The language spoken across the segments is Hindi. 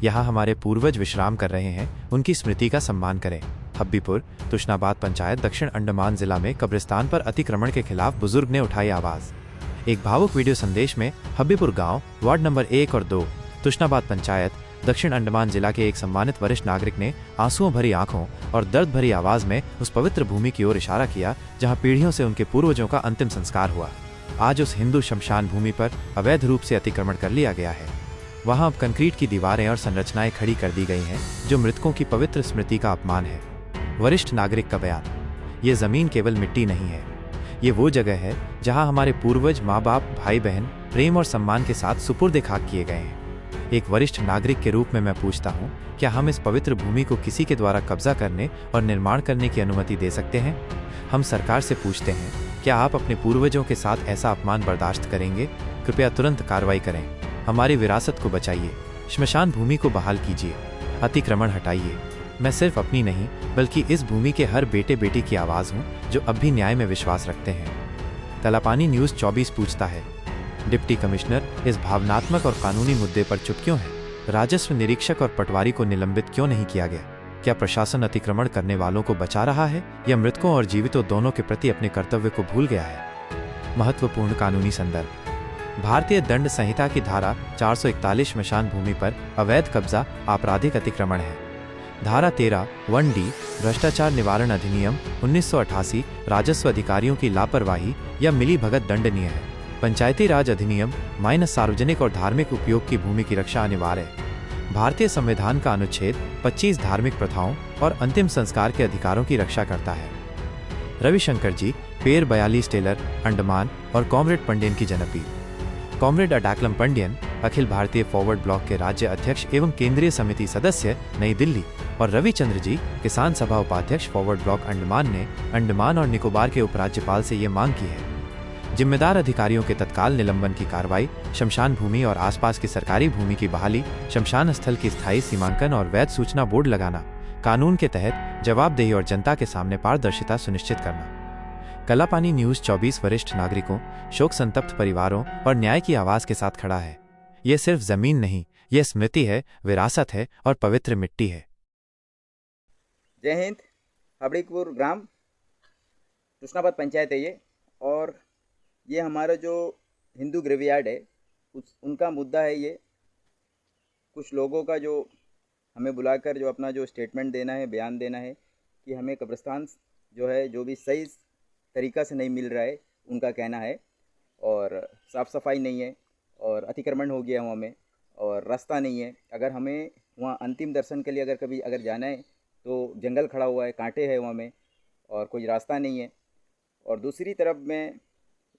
यहाँ हमारे पूर्वज विश्राम कर रहे हैं, उनकी स्मृति का सम्मान करें। हब्बीपुर, तुशनाबाद पंचायत, दक्षिण अंडमान जिला में कब्रिस्तान पर अतिक्रमण के खिलाफ बुजुर्ग ने उठाई आवाज। एक भावुक वीडियो संदेश में हब्बीपुर गांव, वार्ड नंबर 1 और 2, तुशनाबाद पंचायत, दक्षिण अंडमान जिला के एक सम्मानित वरिष्ठ नागरिक ने आंसुओं भरी आंखों और दर्द भरी आवाज में उस पवित्र भूमि की ओर इशारा किया जहां पीढ़ियों से उनके पूर्वजों का अंतिम संस्कार हुआ। आज उस हिंदू शमशान भूमि पर अवैध रूप से अतिक्रमण कर लिया गया है। वहां अब कंक्रीट की दीवारें और संरचनाएं खड़ी कर दी गई हैं, जो मृतकों की पवित्र स्मृति का अपमान है। वरिष्ठ नागरिक का बयान: ये जमीन केवल मिट्टी नहीं है, ये वो जगह है जहां हमारे पूर्वज, माँ बाप, भाई बहन प्रेम और सम्मान के साथ सुपुर्द खाक किए गए हैं। एक वरिष्ठ नागरिक के रूप में मैं पूछता हूं, क्या हम इस पवित्र भूमि को किसी के द्वारा कब्जा करने और निर्माण करने की अनुमति दे सकते हैं? हम सरकार से पूछते हैं, क्या आप अपने पूर्वजों के साथ ऐसा अपमान बर्दाश्त करेंगे? कृपया तुरंत कार्रवाई करें, हमारी विरासत को बचाइए, श्मशान भूमि को बहाल कीजिए, अतिक्रमण हटाइए। मैं सिर्फ अपनी नहीं, बल्कि इस भूमि के हर बेटे बेटी की आवाज़ हूँ जो अब भी न्याय में विश्वास रखते हैं। तलापानी न्यूज़ 24 पूछता है, डिप्टी कमिश्नर इस भावनात्मक और कानूनी मुद्दे पर चुप क्यों है? राजस्व निरीक्षक और पटवारी को निलंबित क्यों नहीं किया गया? क्या प्रशासन अतिक्रमण करने वालों को बचा रहा है या मृतकों और जीवितों दोनों के प्रति अपने कर्तव्य को भूल गया है? महत्वपूर्ण कानूनी संदर्भ: भारतीय दंड संहिता की धारा 441 श्मशान भूमि पर अवैध कब्जा आपराधिक अतिक्रमण है। धारा 13 1D भ्रष्टाचार निवारण अधिनियम 1988 राजस्व अधिकारियों की लापरवाही या मिलीभगत दंडनीय है। पंचायती राज अधिनियम - सार्वजनिक और धार्मिक उपयोग की भूमि की रक्षा अनिवार्य है। भारतीय संविधान का अनुच्छेद 25 धार्मिक प्रथाओं और अंतिम संस्कार के अधिकारों की रक्षा करता है। रविशंकर जी, पेर 42 टेलर, अंडमान और कॉमरेड पंडियन की जनअपील। Comrade अडाकलम Pandian, Akhil Bharatiya forward block के राज्य अध्यक्ष एवं केंद्रीय समिति सदस्य, नई दिल्ली, और रविचंद्र जी, किसान सभा उपाध्यक्ष, फॉरवर्ड ब्लॉक अंडमान, ने अंडमान और निकोबार के उपराज्यपाल से ये मांग की है। जिम्मेदार अधिकारियों के तत्काल निलंबन की कार्रवाई, शमशान भूमि और आसपास की सरकारी भूमि की बहाली, शमशान स्थल की स्थायी सीमांकन और वैध सूचना बोर्ड लगाना, कानून के तहत जवाबदेही और जनता के सामने पारदर्शिता सुनिश्चित करना। कलापानी न्यूज़ 24 वरिष्ठ नागरिकों, शोक संतप्त परिवारों और न्याय की आवाज के साथ खड़ा है। ये सिर्फ जमीन नहीं, ये स्मृति है, विरासत है और पवित्र मिट्टी है। जय हिंद। हब्बीपुर ग्राम, तुशनाबाद पंचायत है ये, और ये हमारा जो हिंदू ग्रेवयार्ड है उनका मुद्दा है। ये कुछ लोगों का जो हमें बुलाकर जो अपना जो स्टेटमेंट देना है, बयान देना है कि हमें कब्रिस्तान जो है जो भी सही तरीक़ा से नहीं मिल रहा है, उनका कहना है। और साफ़ सफाई नहीं है और अतिक्रमण हो गया वहाँ में, और रास्ता नहीं है। अगर हमें वहाँ अंतिम दर्शन के लिए अगर जाना है तो जंगल खड़ा हुआ है, कांटे हैं वहाँ में, और कोई रास्ता नहीं है। और दूसरी तरफ में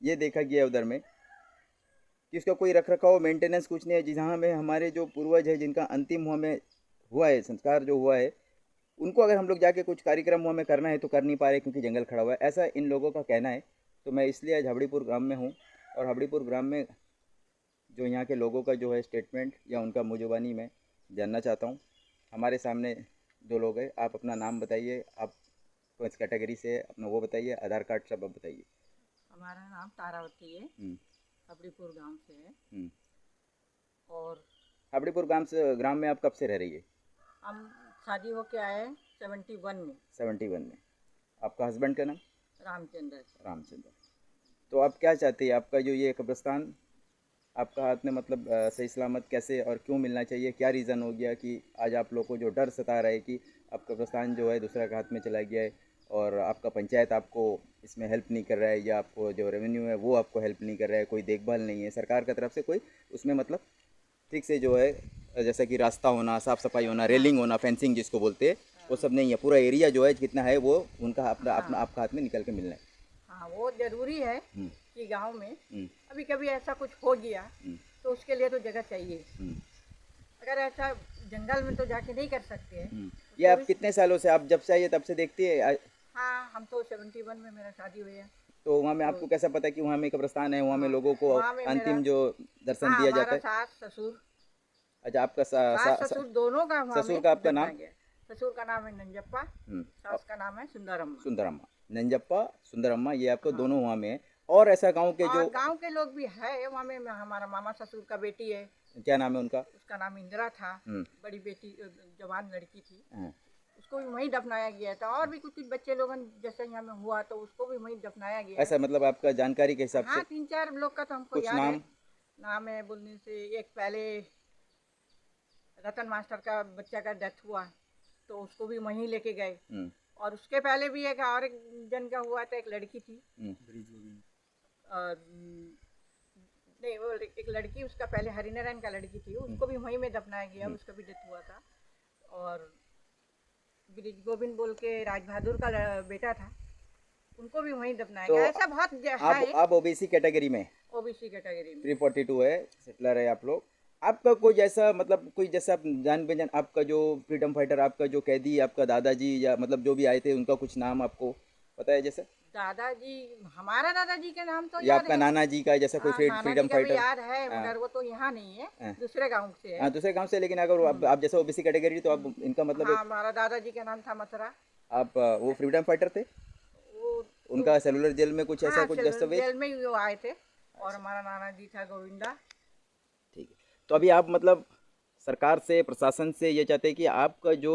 ये देखा गया उधर में कि उसका कोई रख रखाव, मेंटेनेंस कुछ नहीं है। जहाँ में हमारे जो पूर्वज है, जिनका अंतिम वहाँ में हुआ है, संस्कार जो हुआ है, उनको अगर हम लोग जाके कुछ कार्यक्रम वहाँ में करना है तो कर नहीं पा रहे क्योंकि जंगल खड़ा हुआ है, ऐसा इन लोगों का कहना है। तो मैं इसलिए आज हब्बीपुर ग्राम में हूँ, और हब्बीपुर ग्राम में जो यहाँ के लोगों का जो है स्टेटमेंट या उनका मुजुबानी मैं जानना चाहता हूँ। हमारे सामने दो लोग हैं। आप अपना नाम बताइए, आप कौन सी कैटेगरी से, अपना वो बताइए, आधार कार्ड सब आप बताइए। हमारा नाम तारावती है, हब्बीपुर गांव से है। और हब्बीपुर ग्राम में आप कब से रह रही है? हम शादी होके आए 71 में। 71 में। आपका हस्बैंड का नाम? रामचंद्र। तो आप क्या चाहते हैं, आपका जो ये कब्रिस्तान आपका हाथ में मतलब सही सलामत कैसे और क्यों मिलना चाहिए? क्या रीज़न हो गया कि आज आप लोगों को जो डर सता रहा है कि आपका कब्रिस्तान जो है दूसरा के हाथ में चला गया है, और आपका पंचायत आपको इसमें हेल्प नहीं कर रहा है, या आपको जो रेवेन्यू है वो आपको हेल्प नहीं कर रहा है, कोई देखभाल नहीं है सरकार की तरफ से, कोई उसमें मतलब ठीक से जो है जैसा कि रास्ता होना, साफ़ सफाई होना, रेलिंग होना, फेंसिंग जिसको बोलते हैं, वो सब नहीं है। पूरा एरिया जो है कितना है वो उनका अपना आपका हाथ में निकल के मिलना है। हाँ, वो ज़रूरी है कि गांव में अभी कभी ऐसा कुछ हो गया तो उसके लिए तो जगह चाहिए। अगर ऐसा जंगल में तो जाके नहीं कर सकते हैं। ये आप कितने सालों से, आप जब से आइए तब से देखती है? हाँ, हम तो 71 में मेरा शादी हुई है। तो वहाँ में आपको कैसा पता कि वहाँ में कब्रिस्तान है, वहाँ में लोगों को अंतिम जो दर्शन दिया जाता है? सास ससुर। अच्छा, आपका ससुर दोनों का? ससुर का आपका नाम? ससुर का नाम है नंजप्पा, सास का नाम है सुंदरम्मा। सुंदरम्मा, नंजप्पा, सुंदरम्मा, ये आपको दोनों वहाँ में है। और ऐसा गांव के जो गांव के लोग भी है वहाँ में, हमारा मामा ससुर का बेटी है, क्या नाम है उनका? उसका नाम इंदिरा था। हम्म। बड़ी बेटी जवान लड़की थी, हाँ। उसको भी वहीं दफनाया गया था। और भी कुछ कुछ बच्चे लोग जैसे यहाँ में हुआ तो उसको भी वहीं दफनाया गया ऐसा मतलब आपका जानकारी के हिसाब है। हाँ, से 3-4 लोग का तो हमको कुछ याद है। नाम? नाम है बोलने से, एक पहले रतन मास्टर का बच्चा का डेथ हुआ तो उसको भी वहीं लेके गए। और उसके पहले भी एक जन का हुआ था, एक लड़की थी। और नहीं, वो एक लड़की, उसका पहले हरिनारायण का लड़की थी, उसको भी वहीं में दफनाया गया, उसका भी डेथ हुआ था। और ब्रिज गोविंद बोल के राज बहादुर का बेटा था, उनको भी वहीं दफनाया तो गया। ऐसा बहुत है। आप ओबीसी कैटेगरी में, ओबीसी कैटेगरी में 342 है, सेटलर है आप लोग। आपका कोई जैसा मतलब कोई जैसा आप जान पहचान, आपका जो फ्रीडम फाइटर, आपका जो कैदी, आपका दादाजी या मतलब जो भी आए थे उनका कुछ नाम आपको पता है? जैसे दादाजी, हमारा दादाजी के नाम तो या याद आपका है। नाना जी का जैसा कोई हाँ, नाना फ्रीडम जी का भी फाइटर? याद है, हाँ। मगर वो तो यहाँ नहीं है, हाँ। दूसरे गांव से है। हाँ, दूसरे गांव से, लेकिन अगर आप जैसे ओबीसी कैटेगरी तो आप इनका मतलब हाँ, हमारा दादाजी का नाम था मथुरा। आप वो फ्रीडम फाइटर थे? वो उनका सेलुलर जेल में कुछ ऐसा हाँ, कुछ जेल दस्तावेज? में ही वो आए थे। और हमारा नाना जी था गोविंदा। ठीक है। तो अभी आप मतलब सरकार से, प्रशासन से ये चाहते हैं कि आपका जो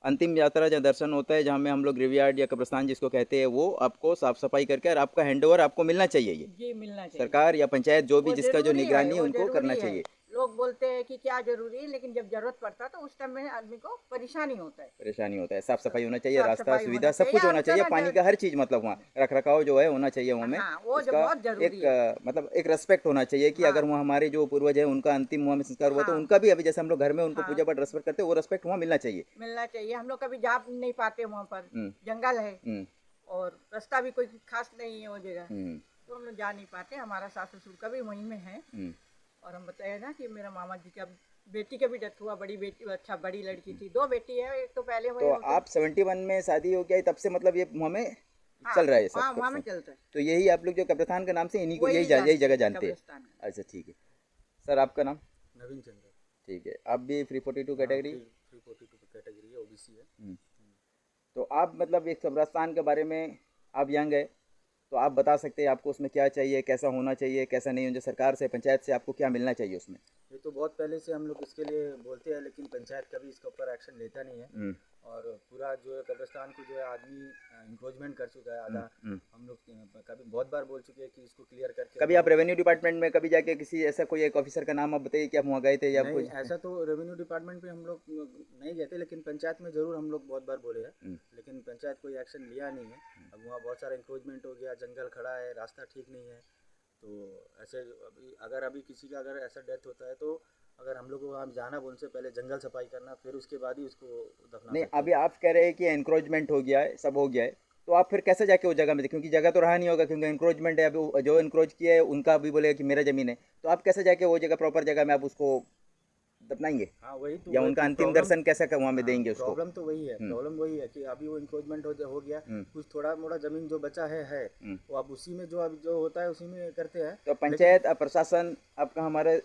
अंतिम यात्रा जहाँ दर्शन होता है, जहाँ में हम लोग ग्रेवयार्ड या कब्रिस्तान जिसको कहते हैं, वो आपको साफ सफाई करके और आपका हैंडओवर आपको मिलना चाहिए। ये जी, मिलना चाहिए। सरकार या पंचायत जो भी वो जिसका जो जरूरी है, निगरानी वो उनको करना जरूरी है। चाहिए। लोग बोलते हैं कि क्या जरूरी है, लेकिन जब जरूरत पड़ता है तो उस टाइम में आदमी को परेशानी होता है। परेशानी होता है, साफ सफाई होना चाहिए, साफ रास्ता सफाई सुविधा होना सब चाहिए कुछ और होना चाहिए, चलो पानी का हर चीज़ मतलब वहाँ रख रखाव जो है होना चाहिए वहाँ में। हाँ, वो जो उसका बहुत जरूरी एक है। मतलब एक रेस्पेक्ट होना चाहिए कि हाँ। अगर वहाँ हमारे जो पूर्वज है उनका अंतिम वहाँ में संस्कार हुआ तो हाँ। उनका भी अभी जैसे हम लोग घर में उनको हाँ, पूजा पाठ रेस्पेक्ट करते हैं, वो रेस्पेक्ट वहाँ मिलना चाहिए। मिलना चाहिए। हम लोग कभी जा नहीं पाते वहाँ पर, हम्म। जंगल है हम्म। और रास्ता भी कोई खास नहीं है वो जगह, हम्म। तो हम लोग जा नहीं पाते। हमारा सास ससुर का भी वहीं में है। हम्म। और हम बताए ना कि मेरा मामा जी का बेटी का भी डेथ हुआ, बड़ी बेटी, अच्छा बड़ी लड़की थी, 2 बेटी है, एक तो पहले तो वही आप 71 में शादी हो गया तब से मतलब ये वहाँ में हाँ, चल रहा है ये सब हाँ, वहाँ में सब? चलता है। तो यही आप लोग जो कब्रिस्तान के नाम से इन्हीं को वही यही जगह जानते हैं? कब्रिस्तान। अच्छा, ठीक है। सर आपका नाम? नवीन चंद्र। ठीक है। आप भी 342 कैटेगरी? 342 कैटेगरी है, ओबीसी है। तो आप मतलब एक कब्रिस्तान के बारे में आप यहाँ गए तो आप बता सकते हैं आपको उसमें क्या चाहिए, कैसा होना चाहिए, कैसा नहीं होना चाहिए, सरकार से, पंचायत से आपको क्या मिलना चाहिए उसमें? ये तो बहुत पहले से हम लोग इसके लिए बोलते हैं, लेकिन पंचायत कभी इसके ऊपर एक्शन लेता नहीं है। और पूरा जो है कब्रिस्तान को जो है आदमी इंक्रोचमेंट कर चुका है आधा। हम लोग कभी बहुत बार बोल चुके हैं कि इसको क्लियर करके। कभी आप रेवेन्यू डिपार्टमेंट में कभी जाके किसी ऐसा कोई एक ऑफिसर का नाम आप बताइए कि आप वहाँ गए थे या नहीं, कुछ? ऐसा तो रेवेन्यू डिपार्टमेंट पे हम लोग नहीं गए थे, लेकिन पंचायत में ज़रूर हम लोग बहुत बार बोले हैं, लेकिन पंचायत कोई एक्शन लिया नहीं है। अब वहाँ बहुत सारा इंक्रोचमेंट हो गया, जंगल खड़ा है, रास्ता ठीक नहीं है। तो ऐसे अभी किसी का अगर ऐसा डेथ होता है तो अगर हम लोग को वहाँ जाना, वो उनसे पहले जंगल सफाई करना, फिर उसके बाद ही उसको दफना नहीं, सकते हैं। अभी आप कह रहे हैं कि एनक्रोचमेंट हो गया है, सब हो गया है, तो आप फिर कैसे जाके वो जगह में, क्योंकि जगह तो रहा नहीं होगा, क्योंकि एनक्रोचमेंट है। अभी जो एनक्रोच किया है उनका भी बोलेगा कि मेरा ज़मीन है, तो आप कैसे जाके वो जगह, प्रॉपर जगह में आप उसको दफनाएंगे? हाँ, वही तो, या वही उनका तो अंतिम प्रॉब्लम। दर्शन कैसे वहाँ में देंगे उसको? प्रॉब्लम तो वही है, प्रॉब्लम वही है कि अभी वो इंक्रोचमेंट हो गया। कुछ थोड़ा मोड़ा जमीन जो बचा है वो अब उसी में जो होता है उसी में करते हैं। तो पंचायत, प्रशासन आपका, हमारे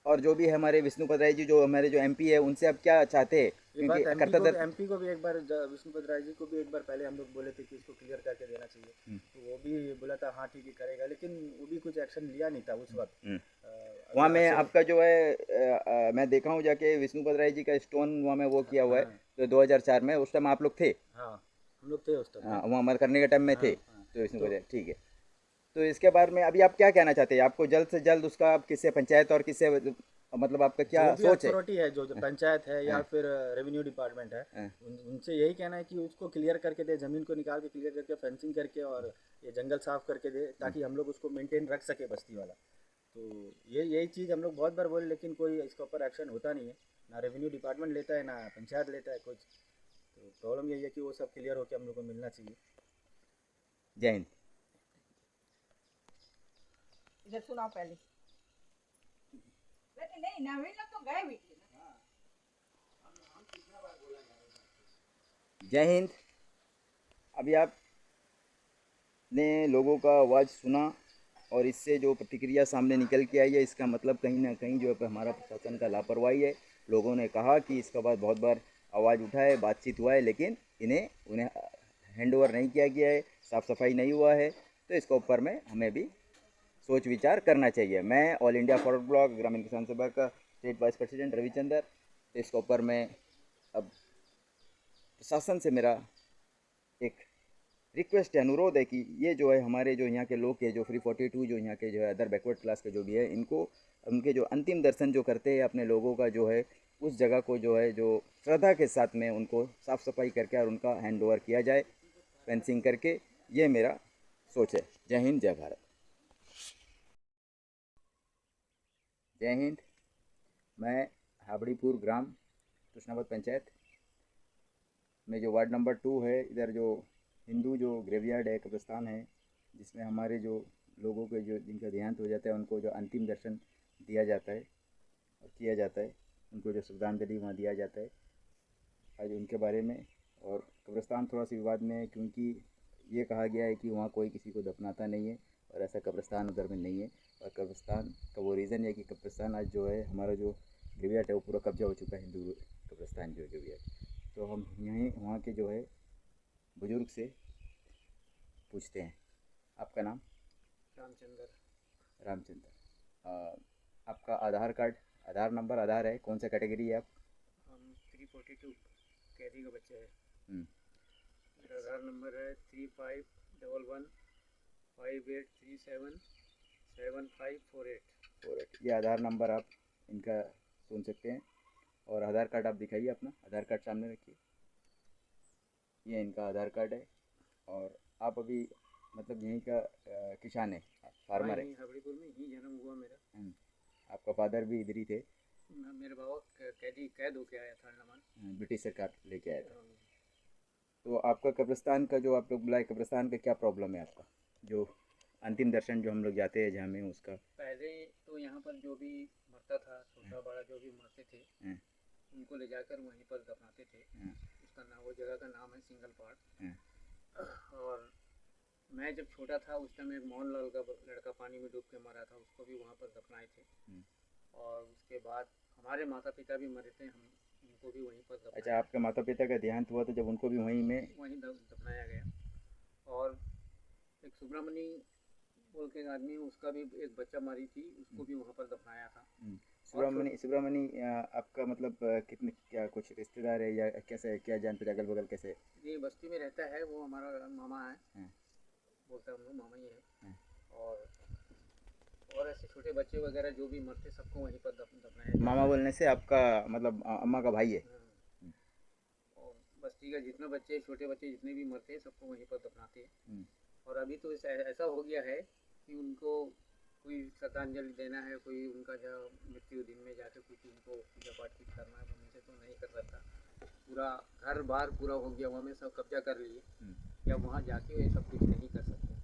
और जो भी है हमारे विष्णुपद राय जी जो हमारे जो एमपी है, उनसे आप क्या चाहते हैं? ये क्योंकि बात एमपी को भी एक बार, विष्णुपद राय जी को भी एक बार पहले हम लोग बोले थे कि इसको क्लियर करके देना चाहिए, तो वो भी बोला था हाँ ठीक है करेगा, लेकिन वो भी कुछ एक्शन लिया नहीं था उस वक्त। वहाँ में आपका जो है मैं देखा हूँ जाके विष्णुपद राय जी का स्टोन वहाँ में वो किया हुआ है, तो 2004 में उस टाइम आप लोग थे? हाँ, हम लोग थे उस टाइम। हाँ, वहाँ हमारे करने के टाइम में थे। तो विष्णुपद राय, ठीक है। तो इसके बारे में अभी आप क्या कहना चाहते हैं? आपको जल्द से जल्द उसका, आप किससे, पंचायत और किससे, मतलब आपका क्या सोच है? अथॉरिटी है, जो पंचायत है या फिर रेवेन्यू डिपार्टमेंट है, उनसे यही कहना है कि उसको क्लियर करके दे, जमीन को निकाल के क्लियर करके, फेंसिंग करके और ये जंगल साफ करके दे, ताकि हम लोग उसको मेंटेन रख सके बस्ती वाला। तो यही चीज़ हम लोग बहुत बार बोले, लेकिन कोई इसके ऊपर एक्शन होता नहीं है, ना रेवेन्यू डिपार्टमेंट लेता है, ना पंचायत लेता है कुछ। तो प्रॉब्लम यही है कि वो सब क्लियर होकर हम लोग को मिलना चाहिए। जय हिंद। इधर सुनाओ पहले। नहीं, नवीन लोग तो गए भी थे ना। जय हिंद। अभी आपने लोगों का आवाज़ सुना और इससे जो प्रतिक्रिया सामने निकल के आई है, इसका मतलब कहीं ना कहीं जो है हमारा प्रशासन का लापरवाही है। लोगों ने कहा कि इसके बाद बहुत बार आवाज़ उठाए, बातचीत हुआ है, लेकिन उन्हें हैंड ओवर नहीं किया गया है, साफ़ सफाई नहीं हुआ है। तो इसके ऊपर में हमें भी सोच विचार करना चाहिए। मैं ऑल इंडिया फॉरवर्ड ब्लॉक ग्रामीण किसान सभा का स्टेट वाइस प्रेसिडेंट रविचंद्र, इसके ऊपर मैं अब प्रशासन से मेरा एक रिक्वेस्ट है, अनुरोध है कि ये जो है हमारे जो यहाँ के लोग के जो फ्री 42 जो यहाँ के जो है अदर बैकवर्ड क्लास के जो भी है, इनको उनके जो अंतिम दर्शन जो करते हैं अपने लोगों का जो है, उस जगह को जो है जो श्रद्धा के साथ में उनको साफ़ सफाई करके और उनका हैंड ओवर किया जाए फेंसिंग करके। ये मेरा सोच है। जय हिंद, जय भारत। जय हिंद। मैं हाबड़ीपुर ग्राम कृष्णाबाद पंचायत में जो वार्ड नंबर 2 है, इधर जो हिंदू जो ग्रेवयार्ड है, कब्रिस्तान है, जिसमें हमारे जो लोगों के जो जिनका देहांत हो जाता है उनको जो अंतिम दर्शन दिया जाता है और किया जाता है, उनको जो श्रद्धांजलि वहाँ दिया जाता है, आज उनके बारे में। और कब्रिस्तान थोड़ा सा विवाद में है, क्योंकि ये कहा गया है कि वहाँ कोई किसी को दफनाता नहीं है और ऐसा कब्रिस्तान उधर में नहीं है। और कब्रिस्तान का वो रीज़न है कि कब्रिस्तान आज जो है हमारा जो ग्रेवयार्ड है वो पूरा कब्जा हो चुका है, हिंदू कब्रिस्तान जो ग्रेवयार्ड। तो हम यहीं वहाँ के जो है बुजुर्ग से पूछते हैं। आपका नाम? रामचंद्र। रामचंद्र। आपका आधार कार्ड, आधार नंबर आधार है, कौन सा कैटेगरी है आप? हम 342 कैदी का बच्चे हैं। हम्म, मेरा आधार नंबर है 351158377548। ये आधार नंबर आप इनका सुन सकते हैं। और आधार कार्ड आप दिखाइए अपना, आधार कार्ड सामने रखिए। ये इनका आधार कार्ड है। और आप अभी मतलब यहीं का किसान है, फार्मर है? हाबड़ीपुर में ही जन्म हुआ मेरा। आपका फादर भी इधर ही थे? मेरे बाबा कैद होके आया था अंडमान। ब्रिटिश सरकार लेके आया था। तो आपका कब्रिस्तान का जो आप लोग बुलाए, कब्रिस्तान का क्या प्रॉब्लम है आपका? जो अंतिम दर्शन जो हम लोग जाते हैं जहाँ में, उसका पहले तो यहाँ पर जो भी मरता था, छोटा बड़ा जो भी मरते थे, उनको ले जाकर वहीं पर दफनाते थे। उसका नाम, वो जगह का नाम है सिंगल पार्ट। और मैं जब छोटा था उस टाइम एक मोहन लाल का लड़का पानी में डूब के मरा था, उसको भी वहाँ पर दफनाए थे। और उसके बाद हमारे माता पिता भी मरे थे, हम उनको भी वहीं पर दफनाया। अच्छा, आपके माता पिता का देहांत हुआ तो जब उनको भी वहीं दफनाया गया। और एक सुब्रमणी बोल के आदमी, उसका भी एक बच्चा मारी थी, उसको भी वहाँ पर दफनाया था। सुब्रमणी आपका मतलब कितने, क्या कुछ रिश्तेदार है या कैसे है, क्या जान पहचान अगल बगल कैसे? ये बस्ती में रहता है, वो हमारा मामा है, बोलते हैं हम लोग मामा ही है। और ऐसे छोटे बच्चे वगैरह जो भी मरते सबको वहीं पर दफनाया। मामा बोलने से आपका मतलब अम्मा का भाई है? और बस्ती का जितना बच्चे, छोटे बच्चे जितने भी मरते हैं सबको वहीं पर दफनाते हैं। और अभी तो ऐसा हो गया है कि उनको कोई श्रद्धांजलि देना है, कोई उनका जो मृत्यु दिन में जाकर कुछ उनको पूजा पाठ कुछ करना है, उनसे तो नहीं कर सकता। पूरा घर बार पूरा हो गया, वहाँ में सब कब्जा कर लिए, या वहाँ जाके ये सब कुछ नहीं कर सकते,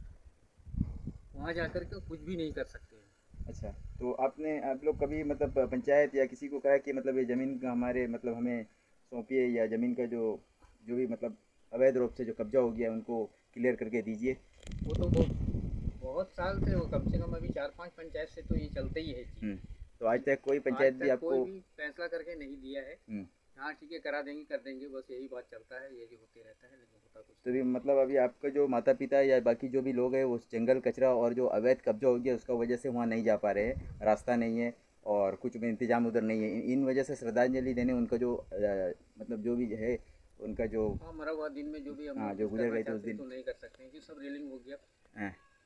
वहाँ जाकर के कुछ भी नहीं कर सकते हैं। अच्छा, तो आप लोग कभी मतलब पंचायत या किसी को कहा कि मतलब ये ज़मीन का हमारे मतलब हमें सौंपिए, या ज़मीन का जो भी मतलब अवैध रूप से जो कब्जा हो गया है उनको क्लियर करके दीजिए? वो तो बहुत साल से, वो कम से कम अभी 4-5 पंचायत से तो ये चलते ही है चीज़। तो आज तक कोई पंचायत भी आपको कोई भी फैसला करके नहीं दिया है। हाँ ठीक है, करा देंगे कर देंगे, बस यही बात चलता है, यही होते रहता है, लेकिन होता कुछ तो भी मतलब अभी आपका जो माता पिता या बाकी जो भी लोग हैं वो जंगल कचरा और जो अवैध कब्जा हो गया उसका वजह से वहाँ नहीं जा पा रहे हैं, रास्ता नहीं है और कुछ भी इंतजाम उधर नहीं है। इन वजह से श्रद्धांजलि देने उनका जो मतलब जो भी है उनका जो मरा हुआ दिन में जो भी हम जो गुजर गए थे उस दिन तो नहीं कर सकते हैं, कि सब रेलिंग हो गया,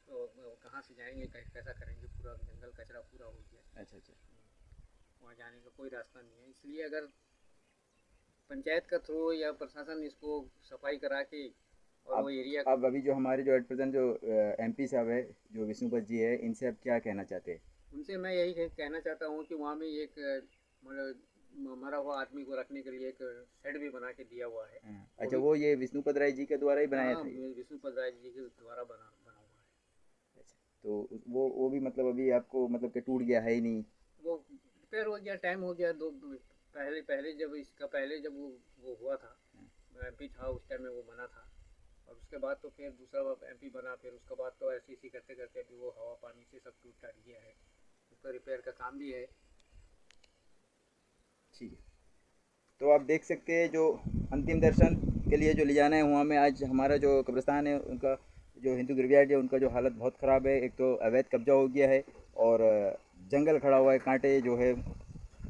तो कहाँ से जाएंगे, कैसा करेंगे, पूरा जंगल कचरा पूरा हो गया। अच्छा, वहाँ जाने का कोई रास्ता नहीं है। इसलिए अगर पंचायत का थ्रू या प्रशासन इसको सफाई करा के और वो एरिया। अब अभी जो हमारे जो एट प्रेजेंट जो MP साहब है, जो विष्णुपत जी है, इनसे आप क्या कहना चाहते हैं? उनसे मैं यही कहना चाहता हूँ कि वहाँ में एक मतलब मरा हुआ आदमी को रखने के लिए एक शेड भी बना के दिया हुआ है। अच्छा, वो ये विष्णुपत राय जी के द्वारा ही बनाया था? विष्णुपत राय जी के द्वारा बना हुआ है। अच्छा, तो वो भी मतलब अभी आपको मतलब कि टूट गया है ही नहीं? वो रिपेयर हो गया, टाइम हो गया। पहले जब वो हुआ था, MP था उस टाइम में वो बना था, और उसके बाद तो फिर दूसरा MP बना, फिर उसके बाद तो ऐसे करते करते अभी वो हवा पानी से सब टूट टाट गया है, उसका रिपेयर का काम भी है। ठीक है, तो आप देख सकते हैं जो अंतिम दर्शन के लिए जो ले जाना है वहाँ में आज हमारा जो कब्रिस्तान है उनका जो हिंदू ग्रेवयार्ड है उनका जो हालत बहुत ख़राब है। एक तो अवैध कब्जा हो गया है और जंगल खड़ा हुआ है, कांटे जो है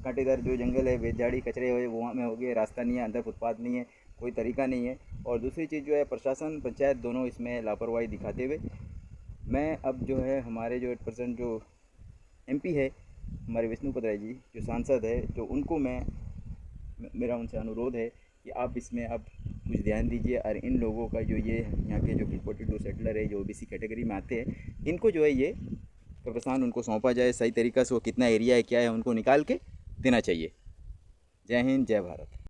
कांटेदार जो जंगल है, बेजाड़ी कचरे हुए वहाँ में हो गए, रास्ता नहीं है, अंदर फुटपाथ नहीं है, कोई तरीका नहीं है। और दूसरी चीज़ जो है प्रशासन पंचायत दोनों इसमें लापरवाही दिखाते हुए, मैं अब जो है हमारे जो 8% जो MP है हमारे विष्णुपद राय जी जो सांसद है, जो उनको मेरा उनसे अनुरोध है कि आप इसमें अब कुछ ध्यान दीजिए और इन लोगों का जो ये यहाँ के जो 42 सेटलर है जो OBC कैटेगरी में आते हैं, इनको जो है ये कब्रिस्तान उनको सौंपा जाए सही तरीक़ा से। वो कितना एरिया है क्या है उनको निकाल के देना चाहिए। जय हिंद, जय भारत।